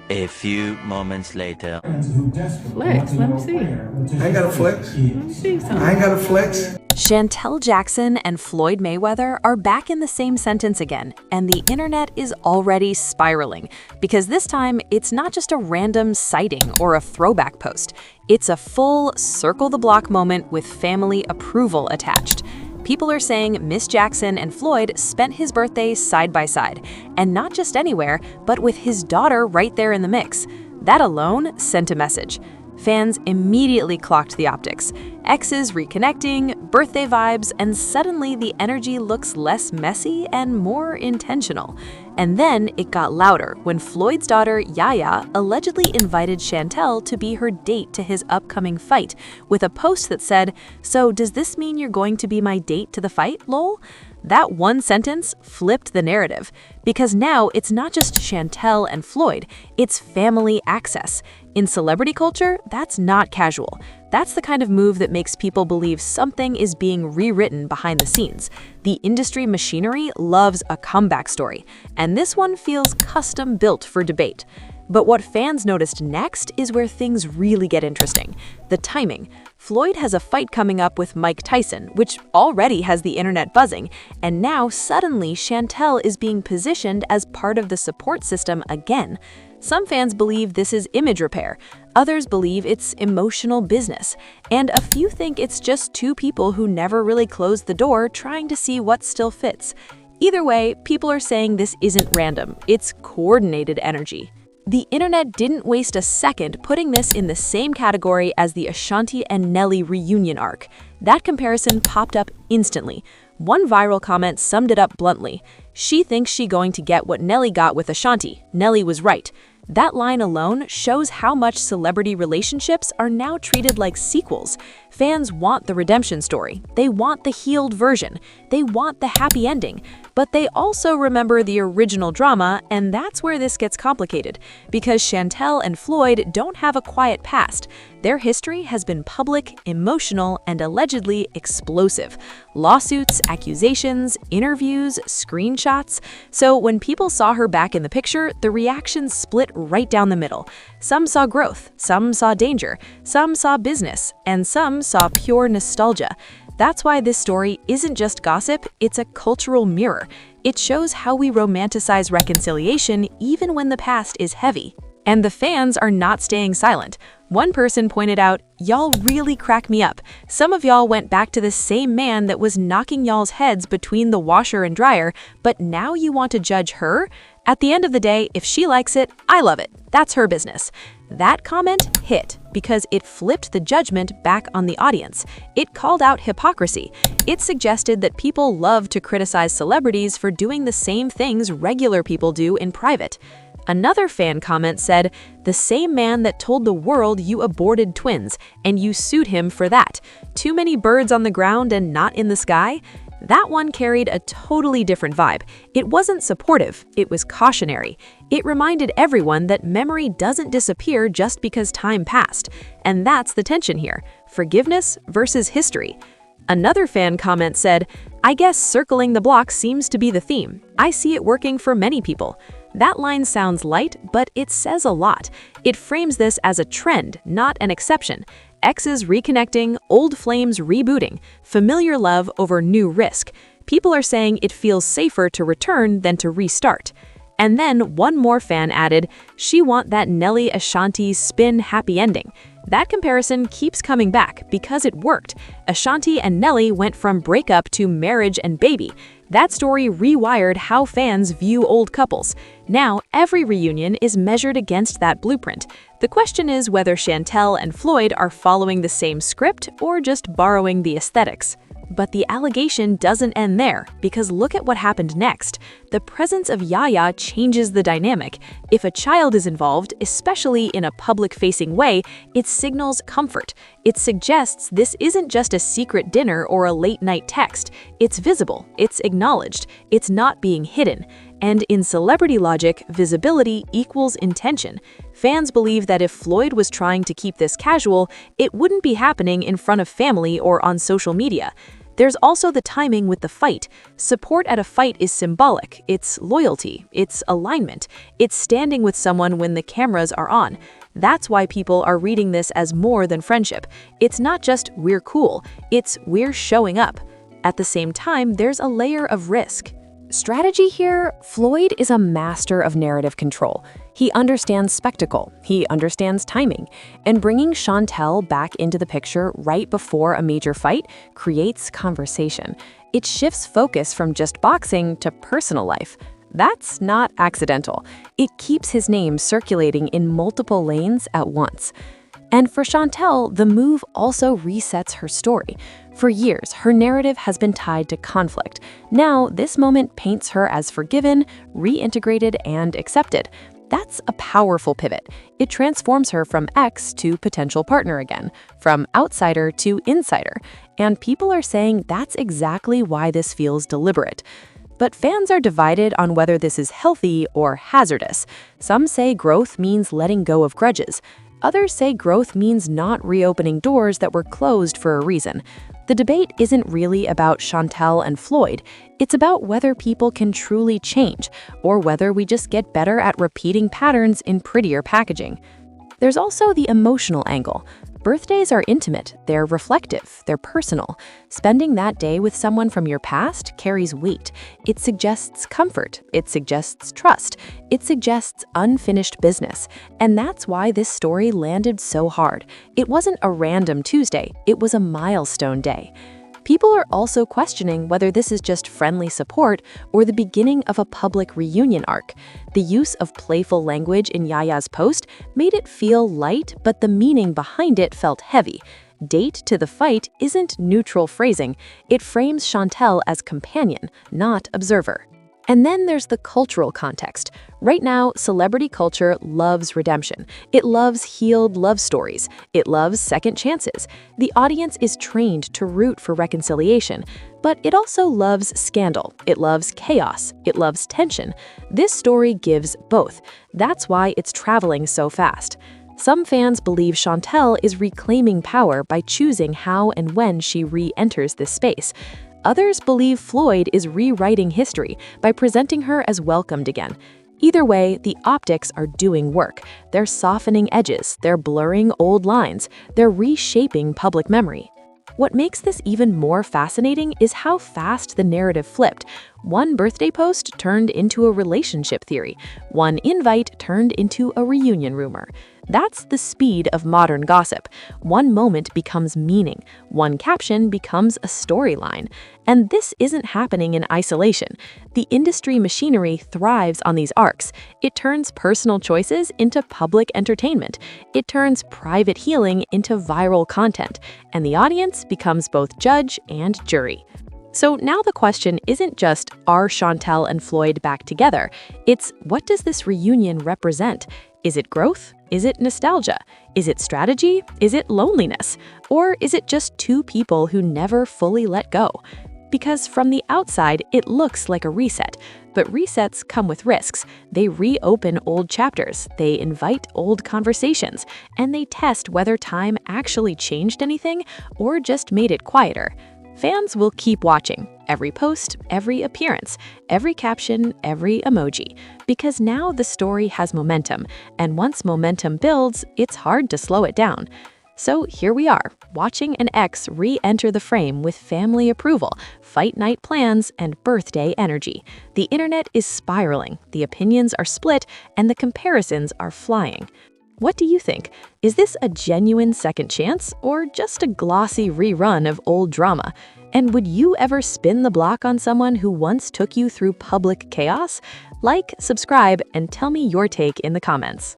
A few moments later. Flex, let me see. I ain't got a flex. Let me see something. I ain't got a flex. Shantel Jackson and Floyd Mayweather are back in the same sentence again, and the internet is already spiraling. Because this time, it's not just a random sighting or a throwback post. It's a full circle-the-block moment with family approval attached. People are saying Miss Jackson and Floyd spent his birthday side by side, and not just anywhere, but with his daughter right there in the mix. That alone sent a message. Fans immediately clocked the optics. Exes reconnecting, birthday vibes, and suddenly the energy looks less messy and more intentional. And then it got louder when Floyd's daughter, Yaya, allegedly invited Shantel to be her date to his upcoming fight, with a post that said, "So does this mean you're going to be my date to the fight, lol?" That one sentence flipped the narrative, because now it's not just Shantel and Floyd, it's family access. In celebrity culture, that's not casual. That's the kind of move that makes people believe something is being rewritten behind the scenes. The industry machinery loves a comeback story, and this one feels custom built for debate. But what fans noticed next is where things really get interesting. The timing. Floyd has a fight coming up with Mike Tyson, which already has the internet buzzing, and now suddenly Shantel is being positioned as part of the support system again. Some fans believe this is image repair, others believe it's emotional business, and a few think it's just two people who never really closed the door trying to see what still fits. Either way, people are saying this isn't random, it's coordinated energy. The internet didn't waste a second putting this in the same category as the Ashanti and Nelly reunion arc. That comparison popped up instantly. One viral comment summed it up bluntly. "She thinks she's going to get what Nelly got with Ashanti. Nelly was right." That line alone shows how much celebrity relationships are now treated like sequels. Fans want the redemption story. They want the healed version. They want the happy ending. But they also remember the original drama, and that's where this gets complicated. Because Shantel and Floyd don't have a quiet past. Their history has been public, emotional, and allegedly explosive. Lawsuits, accusations, interviews, screenshots. So when people saw her back in the picture, the reactions split right down the middle. Some saw growth, some saw danger, some saw business, and some saw pure nostalgia. That's why this story isn't just gossip, it's a cultural mirror. It shows how we romanticize reconciliation even when the past is heavy. And the fans are not staying silent. One person pointed out, "Y'all really crack me up. Some of y'all went back to the same man that was knocking y'all's heads between the washer and dryer, but now you want to judge her? At the end of the day, if she likes it, I love it. That's her business." That comment hit because it flipped the judgment back on the audience. It called out hypocrisy. It suggested that people love to criticize celebrities for doing the same things regular people do in private. Another fan comment said, "The same man that told the world you aborted twins, and you sued him for that. Too many birds on the ground and not in the sky?" That one carried a totally different vibe. It wasn't supportive, it was cautionary. It reminded everyone that memory doesn't disappear just because time passed. And that's the tension here, forgiveness versus history. Another fan comment said, "I guess circling the block seems to be the theme. I see it working for many people." That line sounds light, but it says a lot. It frames this as a trend, not an exception. Exes reconnecting, old flames rebooting, familiar love over new risk. People are saying it feels safer to return than to restart. And then one more fan added, "She want that Nelly Ashanti spin happy ending." That comparison keeps coming back because it worked. Ashanti and Nelly went from breakup to marriage and baby. That story rewired how fans view old couples. Now, every reunion is measured against that blueprint. The question is whether Shantel and Floyd are following the same script or just borrowing the aesthetics. But the allegation doesn't end there, because look at what happened next. The presence of Yaya changes the dynamic. If a child is involved, especially in a public-facing way, it signals comfort. It suggests this isn't just a secret dinner or a late-night text. It's visible, it's acknowledged, it's not being hidden. And in celebrity logic, visibility equals intention. Fans believe that if Floyd was trying to keep this casual, it wouldn't be happening in front of family or on social media. There's also the timing with the fight. Support at a fight is symbolic. It's loyalty. It's alignment. It's standing with someone when the cameras are on. That's why people are reading this as more than friendship. It's not just we're cool, it's we're showing up. At the same time, there's a layer of risk. Strategy here, Floyd is a master of narrative control. He understands spectacle, he understands timing, and bringing Shantel back into the picture right before a major fight creates conversation. It shifts focus from just boxing to personal life. That's not accidental. It keeps his name circulating in multiple lanes at once. And for Shantel, the move also resets her story. For years, her narrative has been tied to conflict. Now, this moment paints her as forgiven, reintegrated, and accepted. That's a powerful pivot. It transforms her from ex to potential partner again, from outsider to insider. And people are saying that's exactly why this feels deliberate. But fans are divided on whether this is healthy or hazardous. Some say growth means letting go of grudges. Others say growth means not reopening doors that were closed for a reason. The debate isn't really about Shantel and Floyd. It's about whether people can truly change, or whether we just get better at repeating patterns in prettier packaging. There's also the emotional angle. Birthdays are intimate, they're reflective, they're personal. Spending that day with someone from your past carries weight. It suggests comfort, it suggests trust, it suggests unfinished business. And that's why this story landed so hard. It wasn't a random Tuesday, it was a milestone day. People are also questioning whether this is just friendly support or the beginning of a public reunion arc. The use of playful language in Yaya's post made it feel light, but the meaning behind it felt heavy. Date to the fight isn't neutral phrasing. It frames Shantel as companion, not observer. And then there's the cultural context. Right now, celebrity culture loves redemption. It loves healed love stories. It loves second chances. The audience is trained to root for reconciliation, but it also loves scandal. It loves chaos. It loves tension. This story gives both. That's why it's traveling so fast. Some fans believe Shantel is reclaiming power by choosing how and when she re-enters this space. Others believe Floyd is rewriting history by presenting her as welcomed again. Either way, the optics are doing work. They're softening edges, they're blurring old lines, they're reshaping public memory. What makes this even more fascinating is how fast the narrative flipped. One birthday post turned into a relationship theory. One invite turned into a reunion rumor. That's the speed of modern gossip. One moment becomes meaning. One caption becomes a storyline. And this isn't happening in isolation. The industry machinery thrives on these arcs. It turns personal choices into public entertainment. It turns private healing into viral content. And the audience becomes both judge and jury. So now the question isn't just, are Shantel and Floyd back together? It's, what does this reunion represent? Is it growth? Is it nostalgia? Is it strategy? Is it loneliness? Or is it just two people who never fully let go? Because from the outside, it looks like a reset. But resets come with risks. They reopen old chapters, they invite old conversations, and they test whether time actually changed anything or just made it quieter. Fans will keep watching every post, every appearance, every caption, every emoji, because now the story has momentum, and once momentum builds, it's hard to slow it down. So here we are, watching an ex re-enter the frame with family approval, fight night plans, and birthday energy. The internet is spiraling, the opinions are split, and the comparisons are flying. What do you think? Is this a genuine second chance or just a glossy rerun of old drama? And would you ever spin the block on someone who once took you through public chaos? Like, subscribe, and tell me your take in the comments.